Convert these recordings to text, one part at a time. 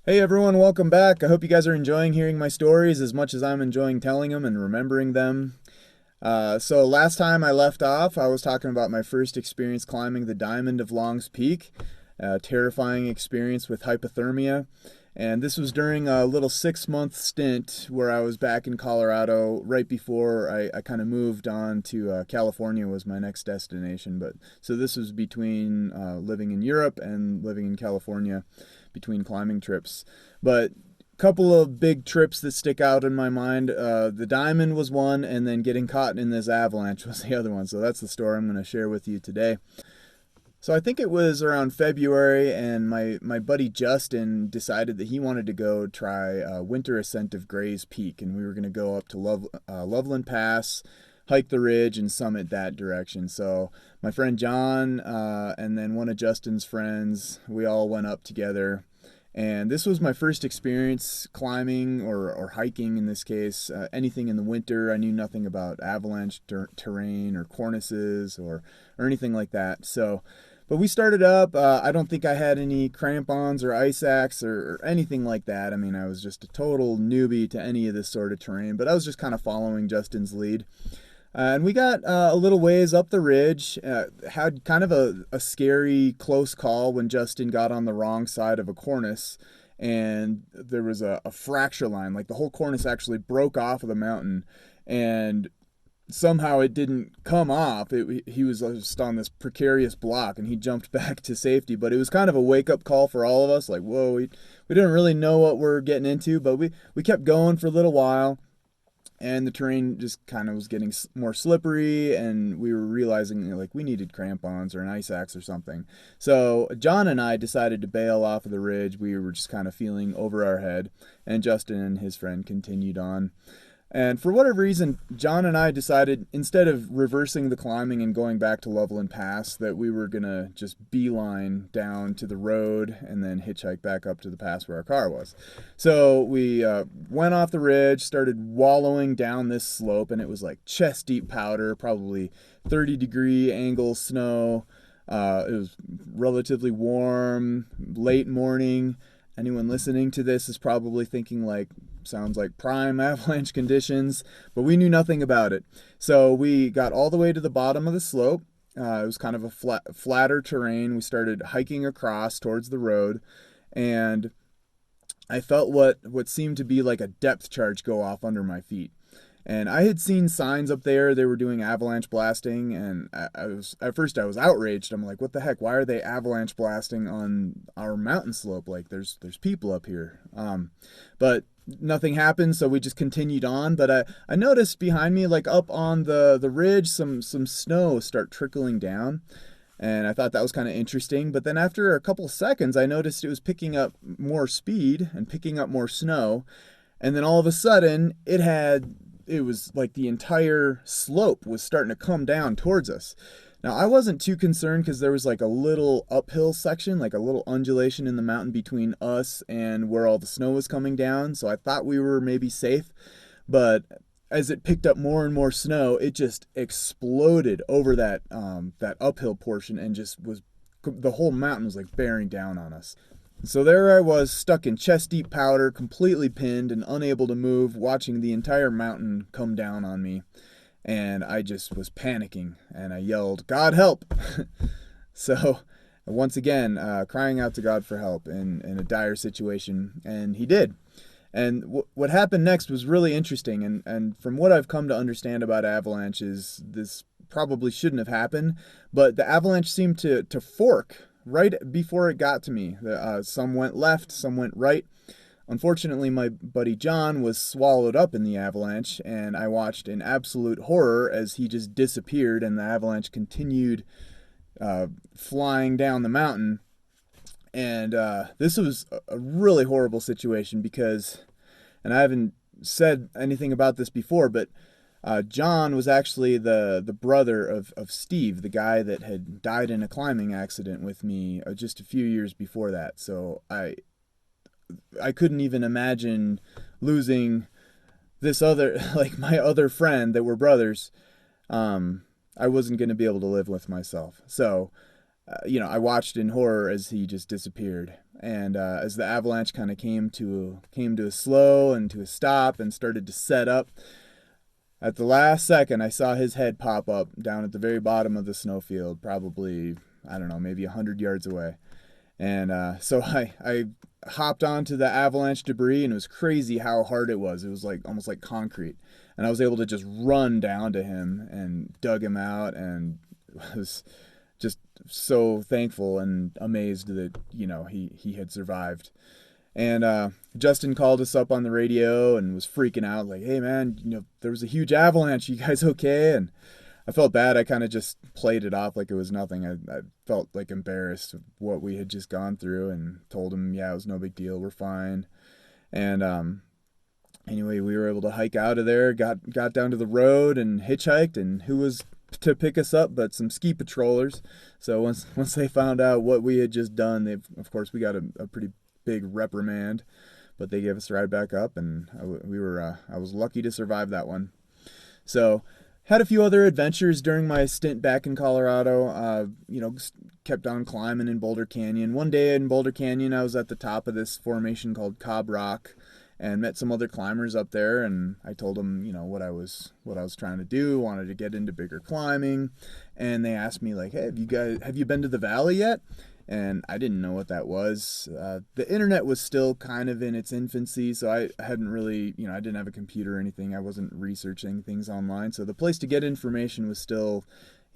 Hey everyone, welcome back. I hope you guys are enjoying hearing my stories as much as I'm enjoying telling them and remembering them. So last time I left off, I was talking about my first experience climbing the Diamond of Long's Peak, a terrifying experience with hypothermia. And this was during a little 6 month stint where I was back in Colorado right before I kind of moved on to California was my next destination. But so this was between living in Europe and living in California between climbing trips. But couple of big trips that stick out in my mind. The Diamond was one, and then getting caught in this avalanche was the other one. So that's the story I'm going to share with you today. So I think it was around February, and my buddy Justin decided that he wanted to go try winter ascent of Gray's Peak, and we were going to go up to Loveland Pass, hike the ridge, and summit that direction. So my friend John and then one of Justin's friends, we all went up together. And this was my first experience climbing or hiking in this case, anything in the winter. I knew nothing about avalanche terrain or cornices or anything like that. So, but we started up. I don't think I had any crampons or ice axe or anything like that. I mean, I was just a total newbie to any of this sort of terrain, but I was just kind of following Justin's lead. And we got a little ways up the ridge. Had kind of a scary close call when Justin got on the wrong side of a cornice, and there was a fracture line. Like the whole cornice actually broke off of the mountain, and somehow it didn't come off. He was just on this precarious block, and he jumped back to safety. But it was kind of a wake up call for all of us. Like, whoa, we didn't really know what we're getting into, but we kept going for a little while, and the terrain just kind of was getting more slippery, and we were realizing like we needed crampons or an ice axe or something. So John and I decided to bail off of the ridge. We were just kind of feeling over our head, and Justin and his friend continued on. And for whatever reason, John and I decided instead of reversing the climbing and going back to Loveland Pass, that we were going to just beeline down to the road and then hitchhike back up to the pass where our car was. So we went off the ridge, started wallowing down this slope, and it was like chest deep powder, probably 30-degree angle snow. It was relatively warm, late morning. Anyone listening to this is probably thinking like, sounds like prime avalanche conditions, but we knew nothing about it. So we got all the way to the bottom of the slope. It was kind of a flatter terrain. We started hiking across towards the road, and I felt what seemed to be like a depth charge go off under my feet. And I had seen signs up there. They were doing avalanche blasting, and I was at first I was outraged. I'm like, what the heck? Why are they avalanche blasting on our mountain slope? Like, there's people up here. But nothing happened, so we just continued on. But I noticed behind me, like up on the ridge, some snow start trickling down, and I thought that was kind of interesting. But then after a couple seconds, I noticed it was picking up more speed and picking up more snow, and then all of a sudden it was like the entire slope was starting to come down towards us. Now, I wasn't too concerned because there was like a little uphill section, like a little undulation in the mountain between us and where all the snow was coming down. So I thought we were maybe safe. But as it picked up more and more snow, it just exploded over that uphill portion, and just was the whole mountain was like bearing down on us. So there I was, stuck in chest deep powder, completely pinned and unable to move, watching the entire mountain come down on me. And I just was panicking, and I yelled, "God help!" So once again, crying out to God for help in a dire situation, and He did. And what happened next was really interesting, and from what I've come to understand about avalanches, this probably shouldn't have happened, but the avalanche seemed to fork right before it got to me. Some went left, some went right. Unfortunately, my buddy John was swallowed up in the avalanche, and I watched in absolute horror as he just disappeared, and the avalanche continued flying down the mountain. And this was a really horrible situation because, and I haven't said anything about this before, but John was actually the brother of Steve, the guy that had died in a climbing accident with me just a few years before that. So I couldn't even imagine losing this other, like my other friend that were brothers. I wasn't going to be able to live with myself. So, I watched in horror as he just disappeared. And as the avalanche kind of came to a slow and to a stop and started to set up, at the last second, I saw his head pop up down at the very bottom of the snowfield, probably, I don't know, maybe 100 yards away. And so I hopped onto the avalanche debris, and it was crazy how hard it was. It was like almost like concrete. And I was able to just run down to him and dug him out, and was just so thankful and amazed that, he had survived. And Justin called us up on the radio and was freaking out, like, "Hey man, there was a huge avalanche. You guys okay?" And I felt bad. I kind of just played it off like it was nothing. I felt like embarrassed of what we had just gone through, and told him, yeah, it was no big deal. We're fine. And anyway, we were able to hike out of there, got down to the road and hitchhiked. And who was to pick us up but some ski patrollers? So once they found out what we had just done, of course we got a pretty big reprimand, but they gave us a ride back up, and I was lucky to survive that one. So had a few other adventures during my stint back in Colorado. Kept on climbing in Boulder Canyon. One day in Boulder Canyon, I was at the top of this formation called Cobb Rock, and met some other climbers up there. And I told them, what I was trying to do. Wanted to get into bigger climbing, and they asked me like, "Hey, have you been to the valley yet?" And I didn't know what that was. The internet was still kind of in its infancy, so I hadn't really, I didn't have a computer or anything. I wasn't researching things online. So the place to get information was still,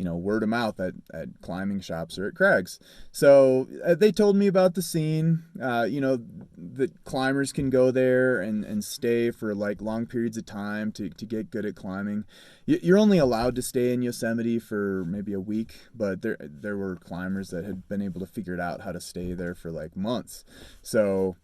word of mouth at climbing shops or at crags. So they told me about the scene, that climbers can go there and stay for like long periods of time to get good at climbing. You're only allowed to stay in Yosemite for maybe a week, but there were climbers that had been able to figure it out how to stay there for like months. So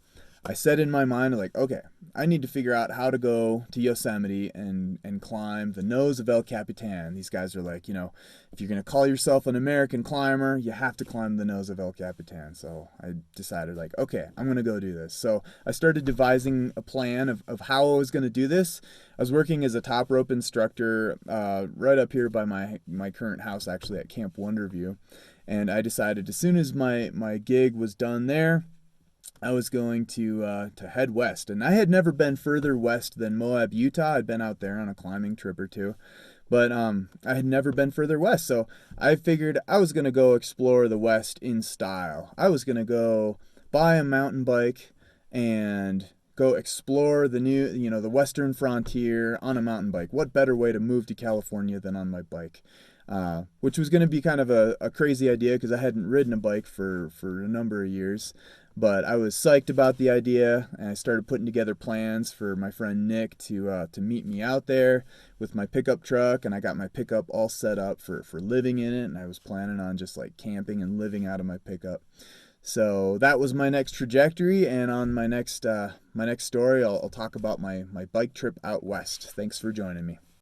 I said in my mind, like, okay, I need to figure out how to go to Yosemite and climb the nose of El Capitan. These guys are like, if you're going to call yourself an American climber, you have to climb the nose of El Capitan. So I decided, like, okay, I'm going to go do this. So I started devising a plan of how I was going to do this. I was working as a top rope instructor right up here by my current house, actually, at Camp Wonderview. And I decided as soon as my gig was done there, I was going to head west. And I had never been further west than Moab, Utah. I'd been out there on a climbing trip or two, but I had never been further west. So I figured I was going to go explore the West in style. I was going to go buy a mountain bike and go explore the western frontier on a mountain bike. What better way to move to California than on my bike? Which was going to be kind of a crazy idea because I hadn't ridden a bike for a number of years. But I was psyched about the idea, and I started putting together plans for my friend Nick to meet me out there with my pickup truck. And I got my pickup all set up for living in it, and I was planning on just like camping and living out of my pickup. So that was my next trajectory, and on my next story, I'll talk about my bike trip out west. Thanks for joining me.